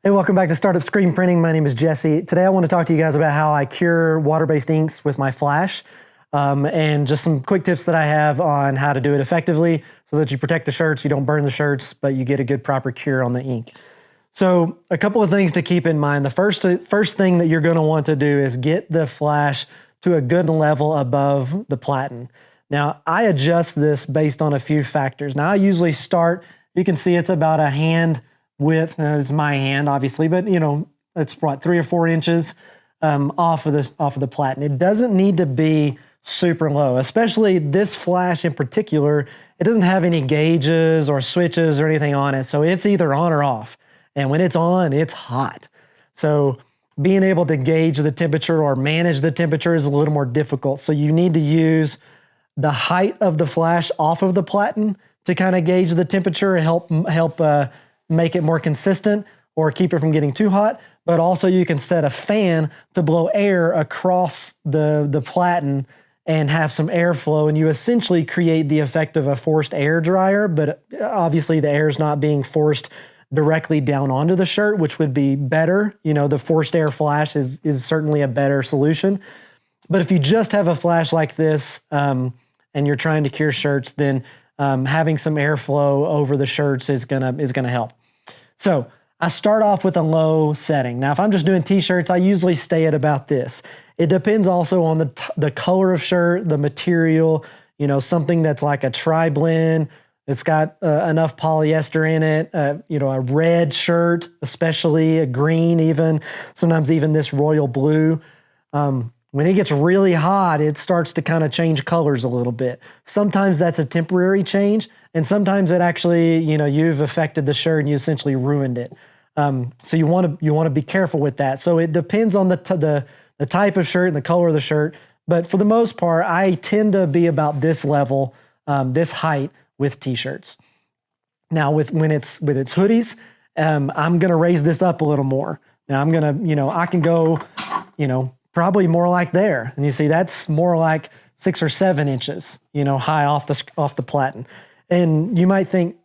Hey, welcome back to Startup Screen Printing. My name is Jesse. Today I want to talk to you guys about how I cure water-based inks with my flash, and just some quick tips that I have on how to do it effectively so that you protect the shirts, you don't burn the shirts, but you get a good proper cure on the ink. So a couple of things to keep in mind. The first thing that you're going to want to do is get the flash to a good level above the platen. Now, I adjust this based on a few factors. Now, I usually start, you can see it's about a hand width. It's my hand, obviously, but you know, it's what, 3 or 4 inches off of the platen. It doesn't need to be super low, especially this flash in particular. It doesn't have any gauges or switches or anything on it, so it's either on or off. And when it's on, it's hot. So being able to gauge the temperature or manage the temperature is a little more difficult. So you need to use the height of the flash off of the platen to kind of gauge the temperature and help make it more consistent or keep it from getting too hot. But also you can set a fan to blow air across the platen and have some airflow, and you essentially create the effect of a forced air dryer, but obviously the air is not being forced directly down onto the shirt, which would be better. You know, the forced air flash is certainly a better solution. But if you just have a flash like this and you're trying to cure shirts, then having some airflow over the shirts is gonna help. So I start off with a low setting. Now, if I'm just doing t-shirts, I usually stay at about this. It depends also on the color of shirt, the material, you know, something that's like a tri-blend, it's got enough polyester in it, you know, a red shirt, especially a green even, sometimes even this royal blue. When it gets really hot, it starts to kind of change colors a little bit. Sometimes that's a temporary change, and sometimes it actually, you know, you've affected the shirt and you essentially ruined it. So you want to be careful with that. So it depends on the type of shirt and the color of the shirt. But for the most part, I tend to be about this level, this height with t-shirts. Now when it's hoodies, I'm gonna raise this up a little more. Now I'm gonna, you know, I can go, you know, probably more like there. And you see that's more like 6 or 7 inches, you know, high off the platen. And you might think,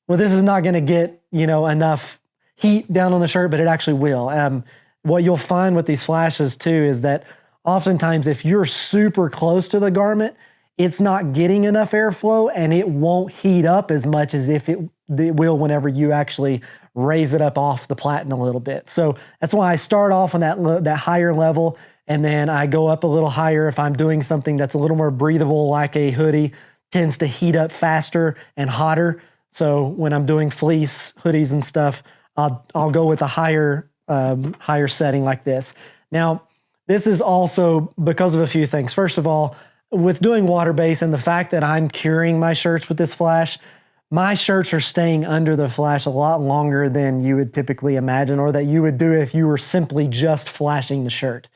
well, this is not gonna get, you know, enough heat down on the shirt, but it actually will. What you'll find with these flashes too is that oftentimes if you're super close to the garment, it's not getting enough airflow and it won't heat up as much as if it will whenever you actually raise it up off the platen a little bit. So that's why I start off on that higher level, and then I go up a little higher if I'm doing something that's a little more breathable, like a hoodie, tends to heat up faster and hotter. So when I'm doing fleece hoodies and stuff, I'll go with a higher setting like this. Now, this is also because of a few things. First of all, with doing water-based and the fact that I'm curing my shirts with this flash, my shirts are staying under the flash a lot longer than you would typically imagine, or that you would do if you were simply just flashing the shirt.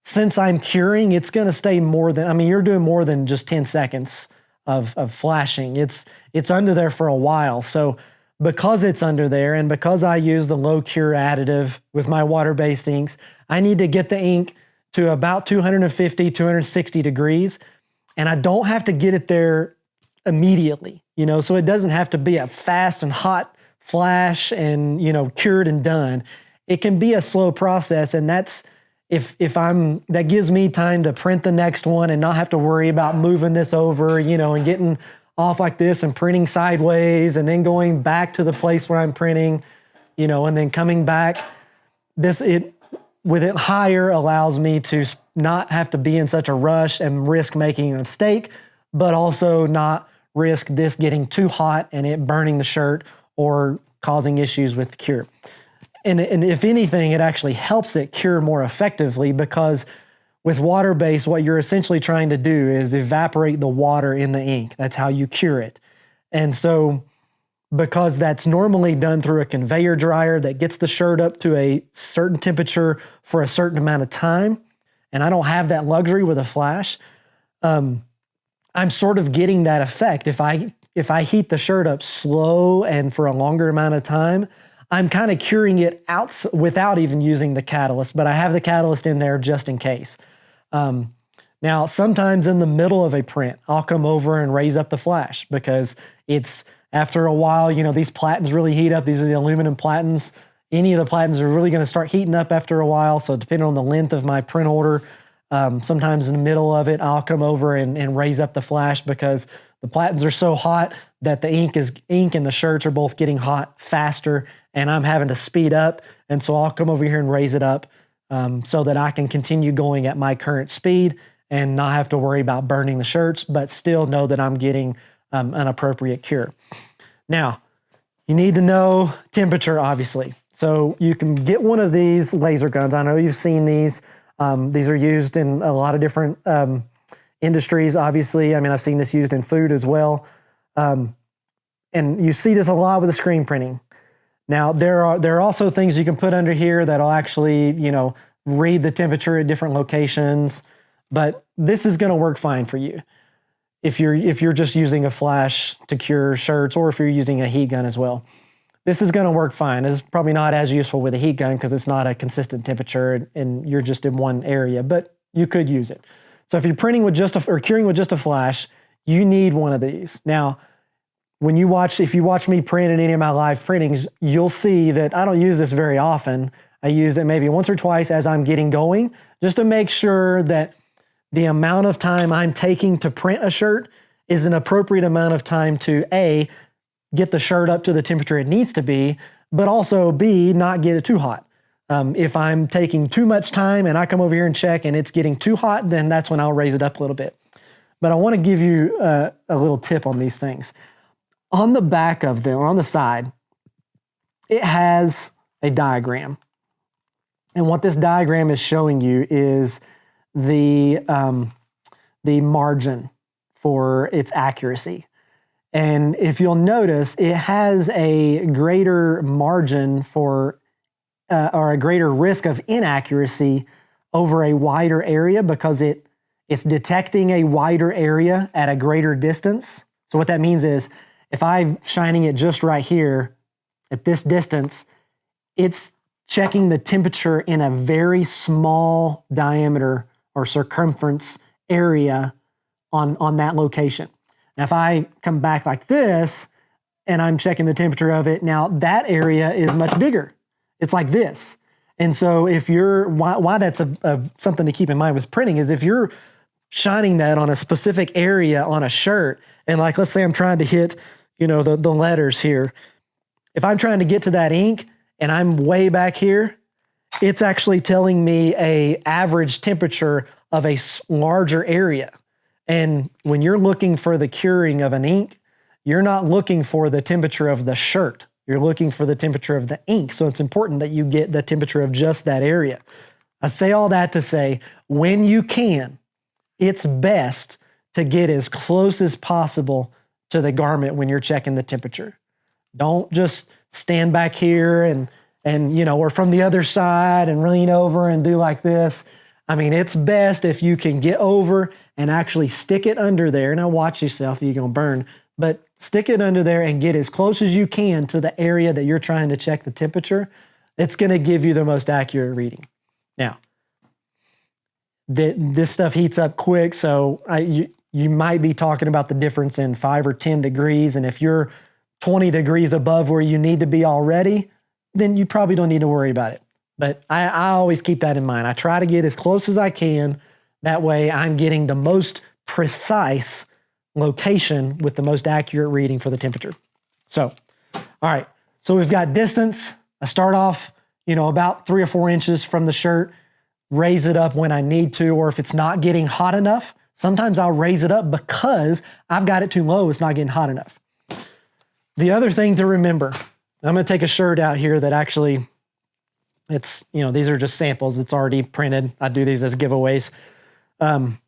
Since I'm curing, it's gonna stay more than, I mean, you're doing more than just 10 seconds of flashing. It's under there for a while. So because it's under there and because I use the low cure additive with my water-based inks, I need to get the ink to about 250, 260 degrees. And I don't have to get it there immediately, you know, so it doesn't have to be a fast and hot flash and, you know, cured and done. It can be a slow process, and that's, that gives me time to print the next one and not have to worry about moving this over, you know, and getting off like this and printing sideways and then going back to the place where I'm printing, you know, and then coming back. With it higher allows me to not have to be in such a rush and risk making a mistake, but also not risk this getting too hot and it burning the shirt or causing issues with the cure. And if anything, it actually helps it cure more effectively, because with water-based, what you're essentially trying to do is evaporate the water in the ink. That's how you cure it. And so because that's normally done through a conveyor dryer that gets the shirt up to a certain temperature for a certain amount of time, and I don't have that luxury with a flash, I'm sort of getting that effect. If I heat the shirt up slow and for a longer amount of time, I'm kind of curing it out without even using the catalyst, but I have the catalyst in there just in case. Now, sometimes in the middle of a print, I'll come over and raise up the flash because it's, after a while, you know, these platens really heat up. These are the aluminum platens. Any of the platens are really going to start heating up after a while. So depending on the length of my print order, sometimes in the middle of it, I'll come over and raise up the flash because the platens are so hot that the ink and the shirts are both getting hot faster, and I'm having to speed up. And so I'll come over here and raise it up so that I can continue going at my current speed and not have to worry about burning the shirts, but still know that I'm getting an appropriate cure. Now, you need to know temperature, obviously. So you can get one of these laser guns. I know you've seen these. These are used in a lot of different industries, obviously. I mean, I've seen this used in food as well. And you see this a lot with the screen printing. Now, there are also things you can put under here that'll actually, read the temperature at different locations, but this is gonna work fine for you if you're just using a flash to cure shirts, or if you're using a heat gun as well. This is gonna work fine. It's probably not as useful with a heat gun because it's not a consistent temperature and you're just in one area, but you could use it. So if you're printing with or curing with just a flash, you need one of these. Now, if you watch me print in any of my live printings, you'll see that I don't use this very often. I use it maybe once or twice as I'm getting going, just to make sure that the amount of time I'm taking to print a shirt is an appropriate amount of time to A, get the shirt up to the temperature it needs to be, but also B, not get it too hot. If I'm taking too much time and I come over here and check and it's getting too hot, then that's when I'll raise it up a little bit. But I want to give you a little tip on these things. On the back of them, or on the side, it has a diagram. And what this diagram is showing you is the margin for its accuracy. And if you'll notice, it has a greater margin for, or a greater risk of inaccuracy over a wider area because it's detecting a wider area at a greater distance. So what that means is, if I'm shining it just right here at this distance, it's checking the temperature in a very small diameter or circumference area on that location. Now, if I come back like this and I'm checking the temperature of it, now that area is much bigger. It's like this. And so why that's something to keep in mind with printing is if you're shining that on a specific area on a shirt, and like, let's say I'm trying to hit, the letters here. If I'm trying to get to that ink and I'm way back here, it's actually telling me a average temperature of a larger area. And when you're looking for the curing of an ink, you're not looking for the temperature of the shirt. You're looking for the temperature of the ink. So it's important that you get the temperature of just that area. I say all that to say, when you can, it's best to get as close as possible to the garment when you're checking the temperature. Don't just stand back here and or from the other side and lean over and do like this. I mean, it's best if you can get over and actually stick it under there. Now watch yourself, you're gonna burn, but stick it under there and get as close as you can to the area that you're trying to check the temperature. It's gonna give you the most accurate reading. Now, this stuff heats up quick, so you might be talking about the difference in 5 or 10 degrees, and if you're 20 degrees above where you need to be already, then you probably don't need to worry about it. But I always keep that in mind. I try to get as close as I can. That way I'm getting the most precise location with the most accurate reading for the temperature. So, all right. So we've got distance. I start off, about 3 or 4 inches from the shirt, raise it up when I need to, or if it's not getting hot enough, sometimes I'll raise it up because I've got it too low, it's not getting hot enough. The other thing to remember, I'm gonna take a shirt out here that actually, these are just samples, it's already printed. I do these as giveaways. So I'm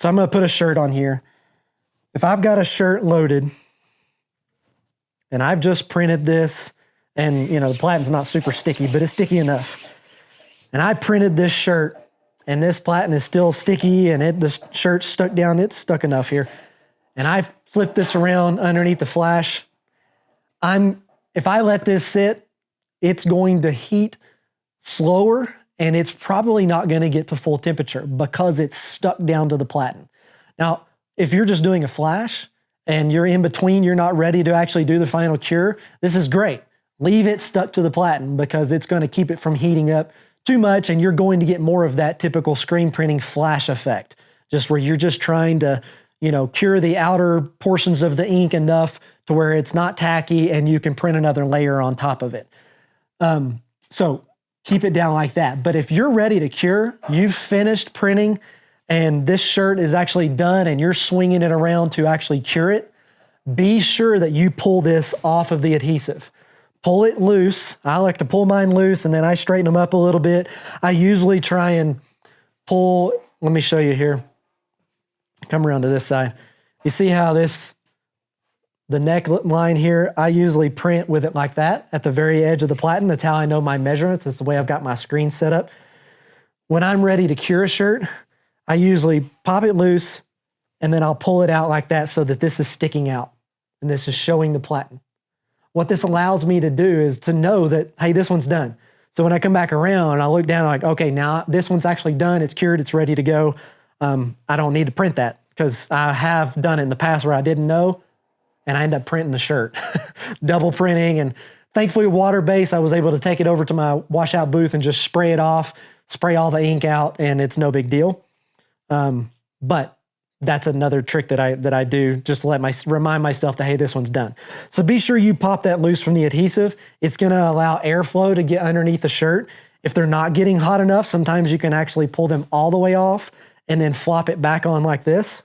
gonna put a shirt on here. If I've got a shirt loaded and I've just printed this and the platen's not super sticky, but it's sticky enough. And I printed this shirt and this platen is still sticky and the shirt's stuck down, it's stuck enough here. And I flip this around underneath the flash. If I let this sit, it's going to heat slower and it's probably not going to get to full temperature because it's stuck down to the platen. Now, if you're just doing a flash and you're in between, you're not ready to actually do the final cure, this is great. leave it stuck to the platen because it's going to keep it from heating up too much, and you're going to get more of that typical screen printing flash effect, just where you're just trying to, cure the outer portions of the ink enough to where it's not tacky and you can print another layer on top of it. So keep it down like that. But if you're ready to cure, you've finished printing and this shirt is actually done and you're swinging it around to actually cure it, be sure that you pull this off of the adhesive. Pull it loose. I like to pull mine loose and then I straighten them up a little bit. I usually try and pull, let me show you here. Come around to this side. You see how the neckline here, I usually print with it like that at the very edge of the platen. That's how I know my measurements. That's the way I've got my screen set up. When I'm ready to cure a shirt, I usually pop it loose and then I'll pull it out like that so that this is sticking out and this is showing the platen. What this allows me to do is to know that, hey, this one's done. So when I come back around and I look down, I'm like, okay, now this one's actually done. It's cured. It's ready to go. I don't need to print that because I have done it in the past where I didn't know and I end up printing the shirt, double printing. And thankfully water-based, I was able to take it over to my washout booth and just spray it off, spray all the ink out, and it's no big deal. But that's another trick that I do just to remind myself that, hey, this one's done. So be sure you pop that loose from the adhesive. It's gonna allow airflow to get underneath the shirt. If they're not getting hot enough, sometimes you can actually pull them all the way off and then flop it back on like this.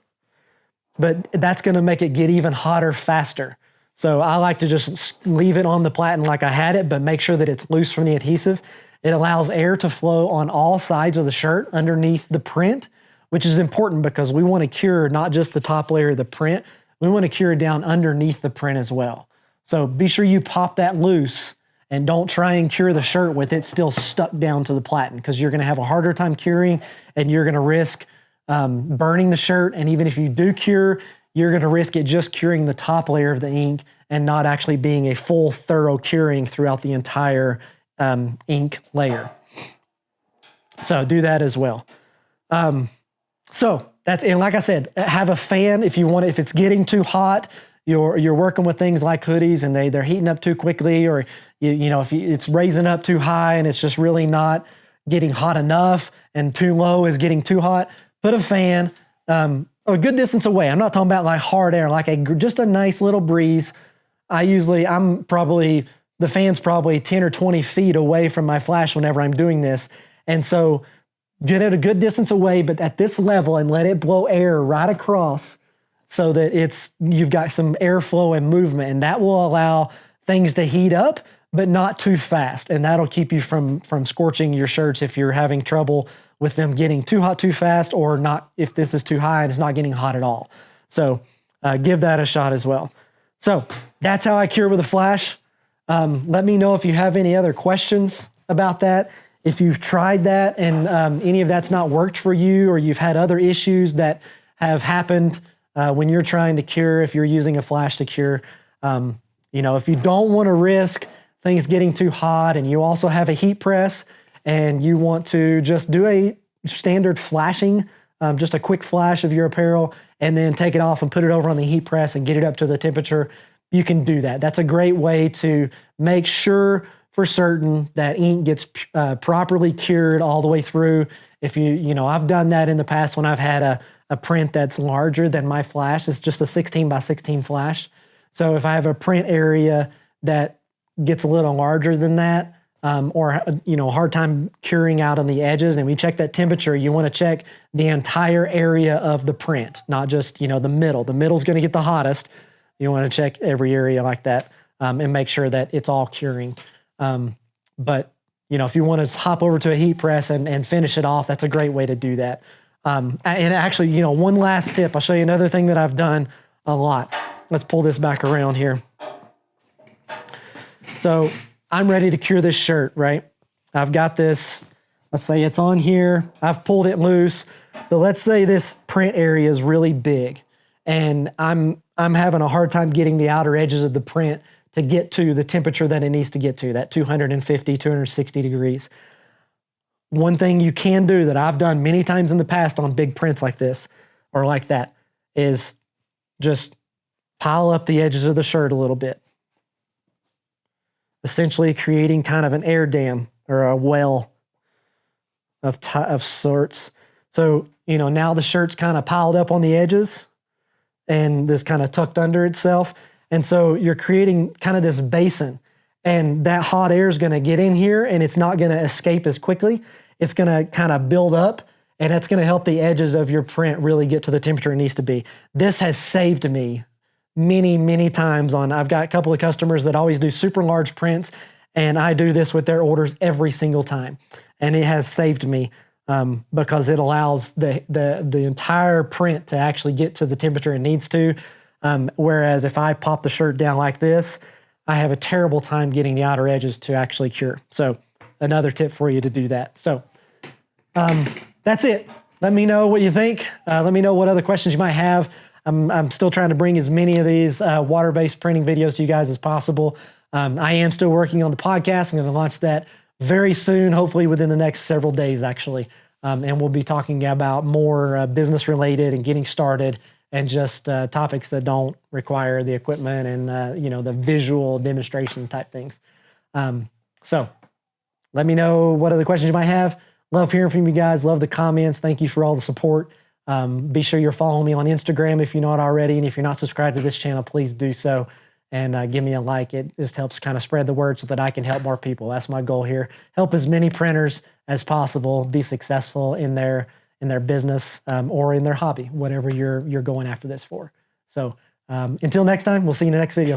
But that's gonna make it get even hotter faster. So I like to just leave it on the platen like I had it, but make sure that it's loose from the adhesive. It allows air to flow on all sides of the shirt underneath the print, which is important because we want to cure not just the top layer of the print, we want to cure down underneath the print as well. So be sure you pop that loose and don't try and cure the shirt with it still stuck down to the platen because you're going to have a harder time curing and you're going to risk burning the shirt. And even if you do cure, you're going to risk it just curing the top layer of the ink and not actually being a full thorough curing throughout the entire ink layer. So do that as well. So that's, and like I said, have a fan if you want. If it's getting too hot, you're working with things like hoodies and they're heating up too quickly, or if it's raising up too high and it's just really not getting hot enough and too low is getting too hot, put a fan a good distance away. I'm not talking about like hard air, like just a nice little breeze. The fan's probably 10 or 20 feet away from my flash whenever I'm doing this. And so get it a good distance away, but at this level, and let it blow air right across so that you've got some airflow and movement, and that will allow things to heat up, but not too fast. And that'll keep you from scorching your shirts if you're having trouble with them getting too hot too fast, or not if this is too high and it's not getting hot at all. So give that a shot as well. So that's how I cure with a flash. Let me know if you have any other questions about that. If you've tried that and any of that's not worked for you, or you've had other issues that have happened when you're trying to cure, if you're using a flash to cure, if you don't want to risk things getting too hot and you also have a heat press and you want to just do a standard flashing, just a quick flash of your apparel and then take it off and put it over on the heat press and get it up to the temperature, you can do that. That's a great way to make sure for certain that ink gets properly cured all the way through. If I've done that in the past when I've had a print that's larger than my flash. It's just a 16 by 16 flash. So if I have a print area that gets a little larger than that, or hard time curing out on the edges, and we check that temperature, you want to check the entire area of the print, not just the middle. The middle's going to get the hottest. You want to check every area like that and make sure that it's all curing. But if you want to hop over to a heat press and finish it off, that's a great way to do that. And actually, one last tip. I'll show you another thing that I've done a lot. Let's pull this back around here. So I'm ready to cure this shirt, right? I've got this, let's say it's on here. I've pulled it loose. But let's say this print area is really big and I'm having a hard time getting the outer edges of the print to get to the temperature that it needs to get to, that 250, 260 degrees. One thing you can do that I've done many times in the past on big prints like this or like that is just pile up the edges of the shirt a little bit. essentially creating kind of an air dam or a well of sorts. So, now the shirt's kind of piled up on the edges and this kind of tucked under itself. And so you're creating kind of this basin, and that hot air is going to get in here and it's not going to escape as quickly. It's going to kind of build up, and that's going to help the edges of your print really get to the temperature it needs to be. This has saved me many, many times I've got a couple of customers that always do super large prints, and I do this with their orders every single time. And it has saved me because it allows the entire print to actually get to the temperature it needs to. Whereas if I pop the shirt down like this, I have a terrible time getting the outer edges to actually cure. So another tip for you to do that. So that's it. Let me know what you think. Let me know what other questions you might have. I'm still trying to bring as many of these water-based printing videos to you guys as possible. I am still working on the podcast. I'm going to launch that very soon, hopefully within the next several days, actually. And we'll be talking about more business-related and getting started, and just topics that don't require the equipment and the visual demonstration type things. So let me know what other questions you might have. Love hearing from you guys. Love the comments. Thank you for all the support. Be sure you're following me on Instagram if you're not already. And if you're not subscribed to this channel, please do so. And give me a like. It just helps kind of spread the word so that I can help more people. That's my goal here. Help as many printers as possible be successful in their business or in their hobby, whatever you're going after this for. So until next time, we'll see you in the next video.